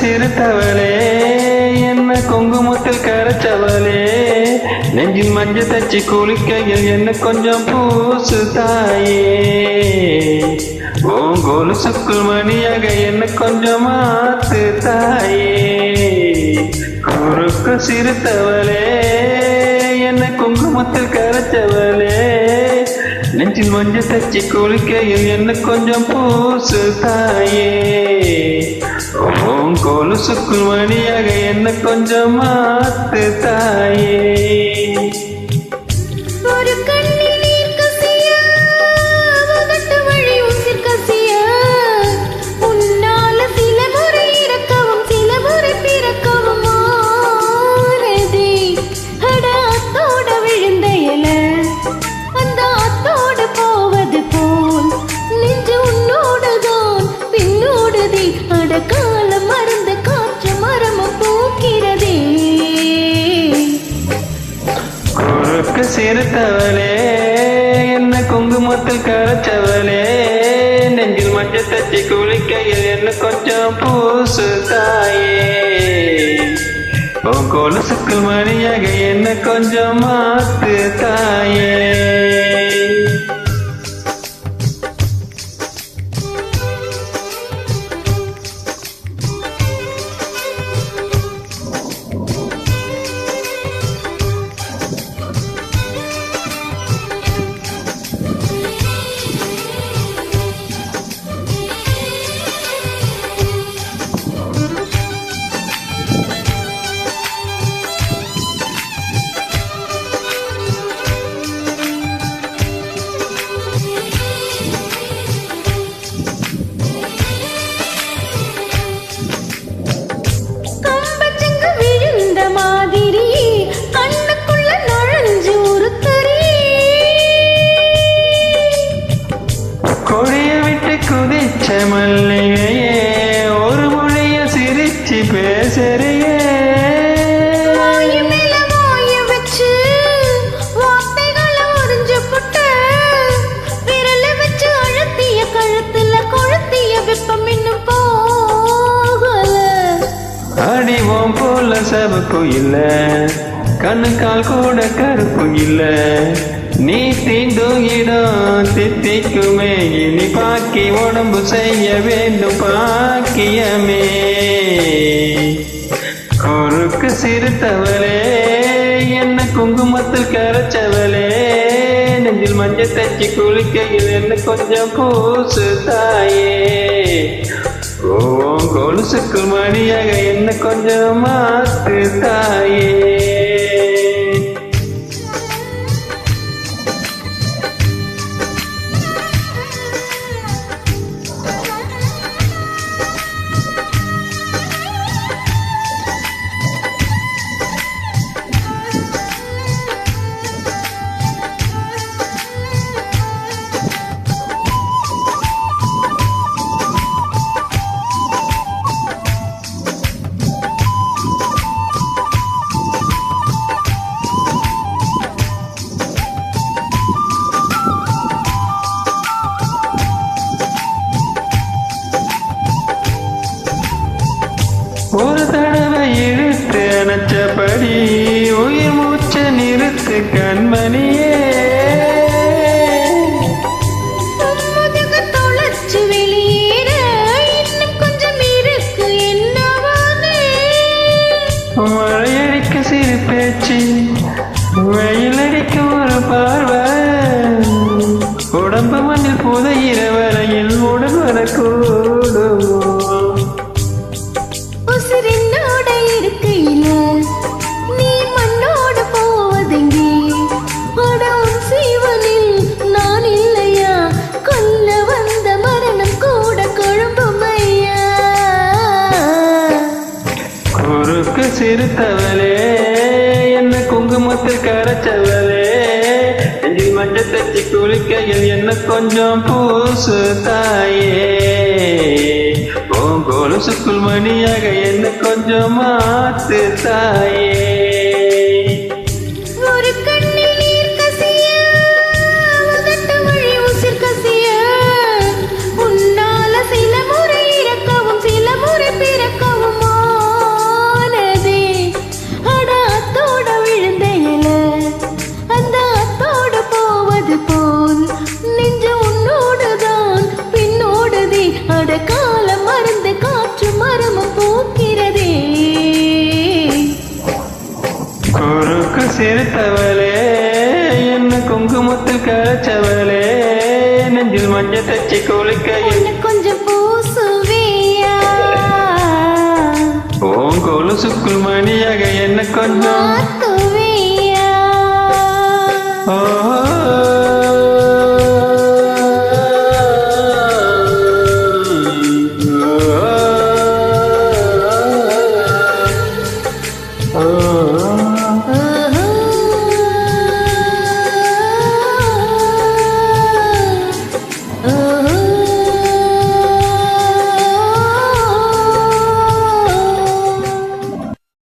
சிறுத்தவளே என்ன குங்குமத்தில் கரைச்சவளே நெஞ்சில் மஞ்சள் தச்சு குளிக்கையில் என்ன கொஞ்சம் பூசு தாயே உன் கொலுசுக்குள் மணியாக என்ன கொஞ்சம் மாத்து தாயே குறுக்கு சிறுத்தவளே என்ன குங்குமத்தில் கரைச்சவளே நெஞ்சில் மஞ்சள் தச்சு குளிக்கையில் என்ன கொஞ்சம் பூசு தாயே உன் கொலுசுக்குள் மணியாக என்ன கொஞ்சம் மாத்து தாயே சிறுத்தவளே என்ன குங்குமத்தில் கரைச்சவளே நெஞ்சில் மஞ்சள் தச்சு குளிக்கையில் என்ன கொஞ்சம் பூசு தாயே உன் கொலுசுக்குள் மணியாக என்ன கொஞ்சம் மாத்து தாயே மல்லிகையே ஒரு மொழிய சிரிச்சு பேசுறியே வச்சு வார்த்தைகளை உறிஞ்சு புட்டு விரல வச்சு அழுத்திய கழுத்துல கொழுத்திய வெப்பம் இன்னும் போகல அடிவோம் போல சபக்கும் இல்ல கண்ணு கால் கூட கருப்பும் இல்ல நீ தீண்டும் இடம் தித்திக்குமே இனி பாக்கி உடம்பு செய்ய வேண்டும் பாக்கியமே குறுக்கு சிறுத்தவளே என்ன குங்குமத்தில் கரைச்சவளே நெஞ்சில் மஞ்சள் தச்சு குளிக்கையில் என்ன கொஞ்சம் பூசு தாயே ஓம் கொலுசுக்குள் மணியாக என்ன கொஞ்சம் மாத்து தாயே ஒரு தடவை இழுத்து அணைச்சபடி உயிர் மூச்ச நிறுத்து கண்மணியே தொலைச்சு வெளியேற இன்னும் கொஞ்சம் இருக்கு என்னவானே மழையடிக்க சிறு பேச்சு வெயிலடிக்க ஒரு பார்வை உடம்பு மண்ணில் புதையிற வரையில் உடன் வரக்கூடுமோ உசிரினோட இருக்கையில நீ மண்ணோட போவதெங்கே உன் சீவனில் நான் இல்லையா கொல்ல வந்த மரணம் கூட கொழும்புமையா குறுக்கு சிறுத்தவளே என்ன குங்குமத்தில் கரைச்சவளே நெஞ்சில் மஞ்சள் தச்சு குளிக்கையில் என்ன கொஞ்சம் பூசு தாயே உன் கொலுசுக்குள் மணியாக என்ன கொஞ்சம் மாத்து தாயே உன்னால சில முறை இறக்கவும் சில முறை பிறக்கவும் சிரித்தவளே என்ன குங்குமத்தில் கரைச்சவளே நெஞ்சில் மஞ்சள் தச்சு குளிக்க என்ன கொஞ்சம் பூசுவியா ஓம் கொலுசுக்குள் மணியாக என்ன கொஞ்சம் மாத்து